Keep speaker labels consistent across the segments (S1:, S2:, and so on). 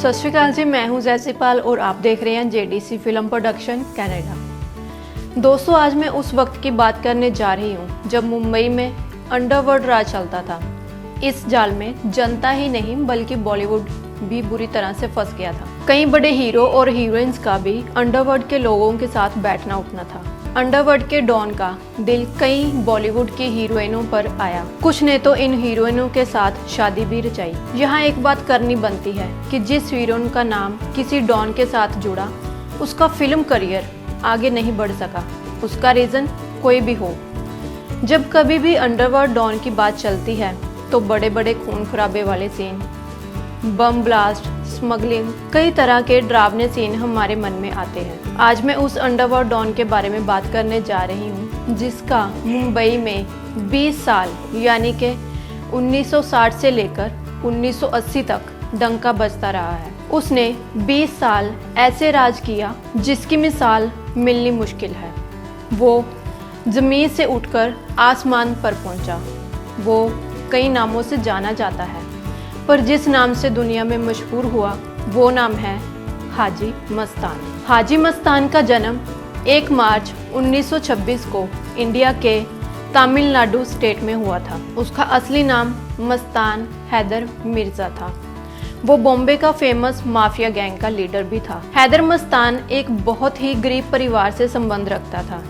S1: सत श्री अकाल जी, मैं हूं जैसीपाल और आप देख रहे हैं जेडीसी फिल्म प्रोडक्शन कनाडा। दोस्तों, आज मैं उस वक्त की बात करने जा रही हूं जब मुंबई में अंडरवर्ल्ड राज चलता था। इस जाल में जनता ही नहीं बल्कि बॉलीवुड भी बुरी तरह से फंस गया था। कई बड़े हीरो और हीरोइंस का भी अंडरवर्ल्ड के लोगों के साथ बैठना उठना था। अंडरवर्ल्ड के डॉन का दिल कई बॉलीवुड की हीरोइनों पर आया। कुछ ने तो इन हीरोइनों के साथ शादी भी रचाई। यहाँ एक बात करनी बनती है कि जिस हीरोइन का नाम किसी डॉन के साथ जुड़ा, उसका फिल्म करियर आगे नहीं बढ़ सका। उसका रीजन कोई भी हो। जब कभी भी अंडरवर्ल्ड डॉन की बात चलती है तो बड़े बड़े खून खराबे वाले सीन, बम ब्लास्ट, स्मगलिंग, कई तरह के डरावने सीन हमारे मन में आते हैं। आज मैं उस अंडरवर्ल्ड डॉन के बारे में बात करने जा रही हूँ जिसका मुंबई में 20 साल यानी कि 1960 से लेकर 1980 तक डंका बजता रहा है। उसने 20 साल ऐसे राज किया जिसकी मिसाल मिलनी मुश्किल है। वो ज़मीन से उठकर आसमान पर पहुंचा। वो कई नामों से जाना जाता है, पर जिस नाम से दुनिया में मशहूर हुआ वो नाम है हाजी मस्तान। हाजी मस्तान का जन्म 1 मार्च 1926 को इंडिया के तमिलनाडु स्टेट में हुआ था। उसका असली नाम मस्तान हैदर मिर्ज़ा था। वो बॉम्बे का फेमस माफिया गैंग का लीडर भी था। हैदर मस्तान एक बहुत ही गरीब परिवार से संबंध रखता था।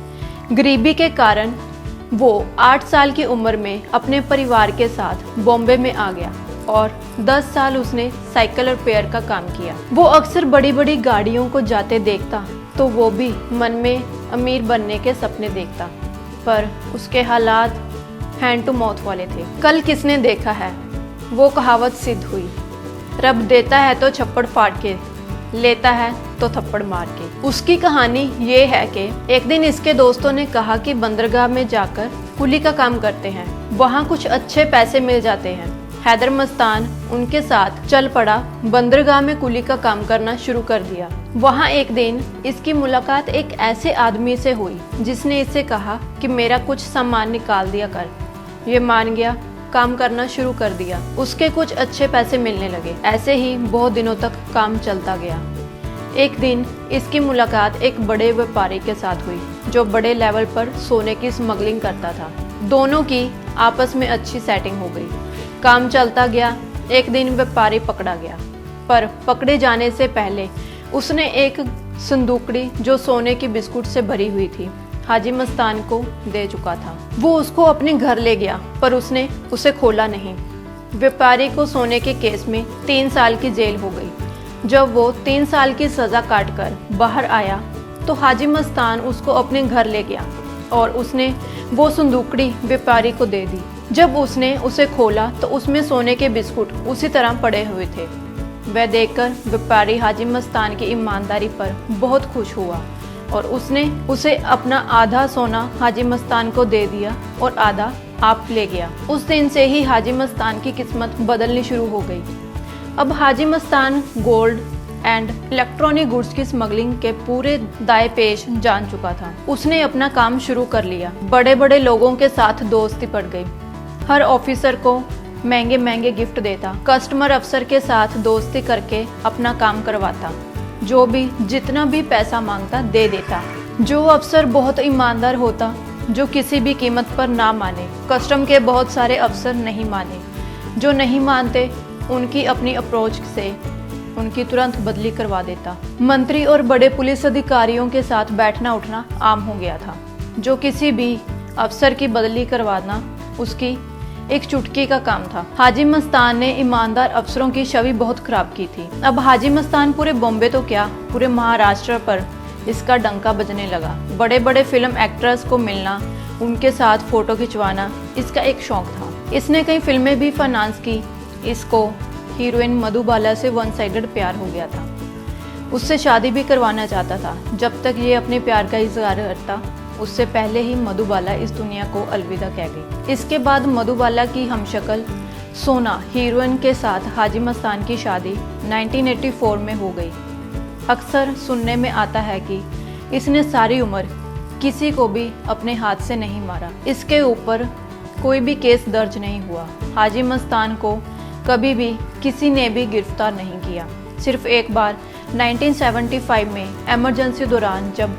S1: गरीबी के कारण वो 8 साल की उम्र में अपने परिवार के साथ बॉम्बे में आ गया और 10 साल उसने साइकिल रिपेयर का काम किया। वो अक्सर बड़ी बड़ी गाड़ियों को जाते देखता तो वो भी मन में अमीर बनने के सपने देखता, पर उसके हालात हैंड टू माउथ वाले थे। कल किसने देखा है, वो कहावत सिद्ध हुई। रब देता है तो छप्पड़ फाड़ के, लेता है तो थप्पड़ मार के। उसकी कहानी ये है कि एक दिन इसके दोस्तों ने कहा कि बंदरगाह में जाकर कुली का काम करते हैं, वहाँ कुछ अच्छे पैसे मिल जाते हैं। हैदर मस्तान उनके साथ चल पड़ा। बंदरगाह में कुली का काम करना शुरू कर दिया। वहाँ एक दिन इसकी मुलाकात एक ऐसे आदमी से हुई जिसने इससे कहा कि मेरा कुछ सामान निकाल दिया कर। ये मान गया, काम करना शुरू कर दिया। उसके कुछ अच्छे पैसे मिलने लगे। ऐसे ही बहुत दिनों तक काम चलता गया। एक दिन इसकी मुलाकात एक बड़े व्यापारी के साथ हुई जो बड़े लेवल पर सोने की स्मगलिंग करता था। दोनों की आपस में अच्छी सेटिंग हो गई। काम चलता गया। एक दिन व्यापारी पकड़ा गया, पर पकड़े जाने से पहले उसने एक संदूकड़ी जो सोने की बिस्कुट से भरी हुई थी हाजी मस्तान को दे चुका था। वो उसको अपने घर ले गया, पर उसने उसे खोला नहीं। व्यापारी को सोने के केस में 3 साल की जेल हो गई। जब वो 3 साल की सज़ा काटकर बाहर आया तो हाजी मस्तान उसको अपने घर ले गया और उसने वो संदूकड़ी व्यापारी को दे दी। जब उसने उसे खोला तो उसमें सोने के बिस्कुट उसी तरह पड़े हुए थे। वह देखकर व्यापारी हाजी मस्तान की ईमानदारी पर बहुत खुश हुआ और उसने उसे अपना आधा सोना हाजी मस्तान को दे दिया और आधा आप ले गया। उस दिन से ही हाजी मस्तान की किस्मत बदलनी शुरू हो गई। अब Haji Mastan gold and electronic goods की स्मगलिंग के पूरे दाए पेश जान चुका था। उसने अपना काम शुरू कर लिया। बड़े बड़े लोगों के साथ दोस्ती पड़ गई। हर ऑफिसर को महंगे महंगे गिफ्ट देता। कस्टमर अफसर के साथ दोस्ती करके अपना काम करवाता। जो भी जितना भी पैसा मांगता दे देता। जो अफसर बहुत ईमानदार होता, जो किसी भी कीमत पर ना माने। कस्टम के बहुत सारे अफसर नहीं माने। जो नहीं मानते उनकी अपनी अप्रोच से उनकी तुरंत बदली करवा देता। मंत्री और बड़े पुलिस अधिकारियों के साथ बैठना उठना आम हो गया था। जो किसी भी अफसर की बदली करवाना उसकी एक चुटकी का काम था। हाजी मस्तान ने ईमानदार अफसरों की छवि बहुत खराब की थी। अब हाजी मस्तान पूरे बॉम्बे तो क्या, पूरे महाराष्ट्र पर इसका डंका बजने लगा। बड़े बड़े फिल्म एक्ट्रेस को मिलना, उनके साथ फोटो खिंचवाना इसका एक शौक था। इसने कई फिल्में भी फाइनेंस की। इसको हीरोइन मधुबाला से वन साइडेड प्यार हो गया था। उससे शादी भी करवाना चाहता था। जब तक ये अपने प्यार का इजहार करता उससे पहले ही मधुबाला इस दुनिया को अलविदा कह गई। इसके बाद मधुबाला की हमशक्ल सोना हीरोइन के साथ हाजी मस्तान की शादी 1984 में हो गई। अक्सर सुनने में आता है कि इसने सारी उम्र किसी को भी अपने हाथ से नहीं मारा। इसके ऊपर कोई भी केस दर्ज नहीं हुआ। हाजी मस्तान को कभी भी किसी ने भी गिरफ्तार नहीं किया। सिर्फ एक बार 1975 में इमरजेंसी दौरान जब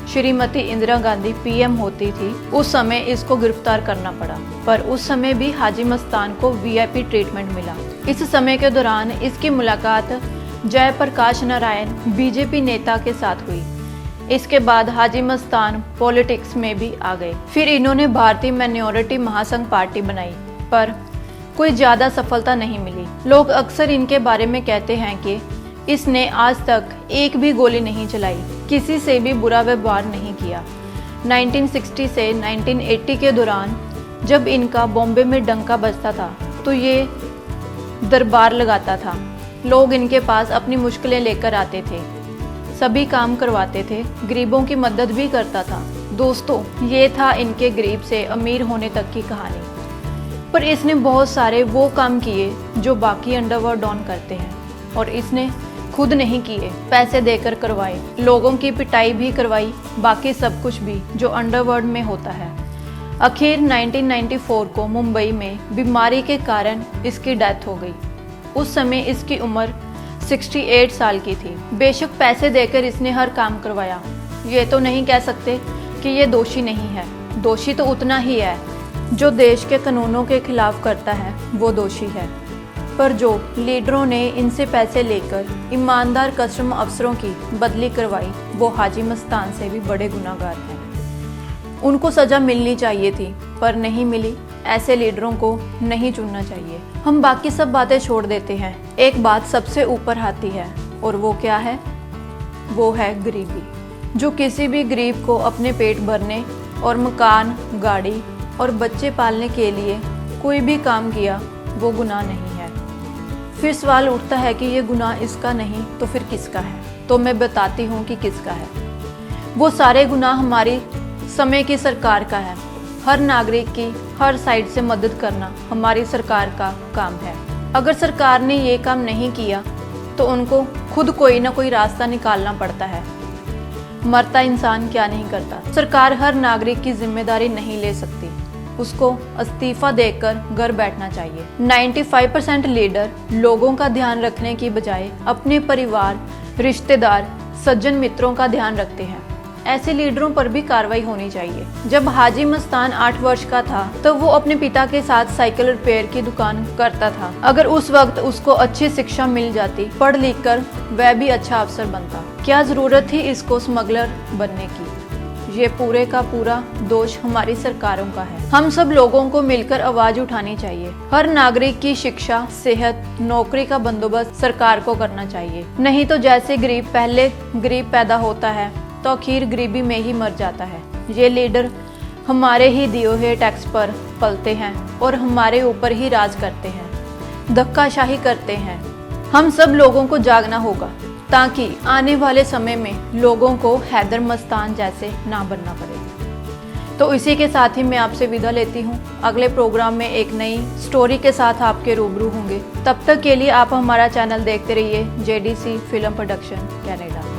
S1: श्रीमती इंदिरा गांधी पीएम होती थी, उस समय इसको गिरफ्तार करना पड़ा, पर उस समय भी हाजी मस्तान को वीआईपी ट्रीटमेंट मिला। इस समय के दौरान इसकी मुलाकात जयप्रकाश नारायण बीजेपी नेता के साथ हुई। इसके बाद हाजी मस्तान पॉलिटिक्स में भी आ गए। फिर इन्होंने भारतीय माइनॉरिटी महासंघ पार्टी बनाई, पर कोई ज़्यादा सफलता नहीं मिली। लोग अक्सर इनके बारे में कहते हैं कि इसने आज तक एक भी गोली नहीं चलाई, किसी से भी बुरा व्यवहार नहीं किया। 1960 से 1980 के दौरान जब इनका बॉम्बे में डंका बजता था तो ये दरबार लगाता था। लोग इनके पास अपनी मुश्किलें लेकर आते थे, सभी काम करवाते थे, गरीबों की मदद भी करता था। दोस्तों, ये था इनके गरीब से अमीर होने तक की कहानी। पर इसने बहुत सारे वो काम किए जो बाकी अंडरवर्ल्ड डॉन करते हैं, और इसने खुद नहीं किए, पैसे देकर करवाए, लोगों की पिटाई भी करवाई, बाकी सब कुछ भी जो अंडरवर्ल्ड में होता है। आखिर 1994 को मुंबई में बीमारी के कारण इसकी डेथ हो गई। उस समय इसकी उम्र 68 साल की थी। बेशक पैसे देकर इसने हर काम करवाया, ये तो नहीं कह सकते कि ये दोषी नहीं है। दोषी तो उतना ही है, जो देश के कानूनों के खिलाफ करता है वो दोषी है। पर जो लीडरों ने इनसे पैसे लेकर ईमानदार कस्टम अफसरों की बदली करवाई, वो हाजी मस्तान से भी बड़े गुनाहगार हैं। उनको सज़ा मिलनी चाहिए थी, पर नहीं मिली। ऐसे लीडरों को नहीं चुनना चाहिए। हम बाकी सब बातें छोड़ देते हैं, एक बात सबसे ऊपर आती है, और वो क्या है? वो है गरीबी। जो किसी भी गरीब को अपने पेट भरने और मकान, गाड़ी और बच्चे पालने के लिए कोई भी काम किया, वो गुनाह नहीं है। फिर सवाल उठता है कि ये गुनाह इसका नहीं तो फिर किसका है? तो मैं बताती हूँ कि किसका है। वो सारे गुनाह हमारी समय की सरकार का है। हर नागरिक की हर साइड से मदद करना हमारी सरकार का काम है। अगर सरकार ने ये काम नहीं किया तो उनको खुद कोई ना कोई रास्ता निकालना पड़ता है। मरता इंसान क्या नहीं करता। सरकार हर नागरिक की जिम्मेदारी नहीं ले सकती, उसको इस्तीफा देकर घर बैठना चाहिए। 95% लीडर लोगों का ध्यान रखने की बजाय अपने परिवार, रिश्तेदार, सज्जन मित्रों का ध्यान रखते हैं। ऐसे लीडरों पर भी कार्रवाई होनी चाहिए। जब हाजी मस्तान 8 वर्ष का था तो वो अपने पिता के साथ साइकिल रिपेयर की दुकान करता था। अगर उस वक्त उसको अच्छी शिक्षा मिल जाती, पढ़ लिख कर वह भी अच्छा अफसर बनता। क्या जरूरत थी इसको स्मगलर बनने की? ये पूरे का पूरा दोष हमारी सरकारों का है। हम सब लोगों को मिलकर आवाज उठानी चाहिए। हर नागरिक की शिक्षा, सेहत, नौकरी का बंदोबस्त सरकार को करना चाहिए। नहीं तो जैसे गरीब पहले गरीब पैदा होता है तो आखिर गरीबी में ही मर जाता है। ये लीडर हमारे ही दिए हुए टैक्स पर पलते हैं और हमारे ऊपर ही राज करते हैं, धक्काशाही करते हैं। हम सब लोगों को जागना होगा ताकि आने वाले समय में लोगों को हैदर मस्तान जैसे ना बनना पड़े। तो इसी के साथ ही मैं आपसे विदा लेती हूँ। अगले प्रोग्राम में एक नई स्टोरी के साथ आपके रूबरू होंगे। तब तक के लिए आप हमारा चैनल देखते रहिए, JDC फिल्म प्रोडक्शन कनाडा।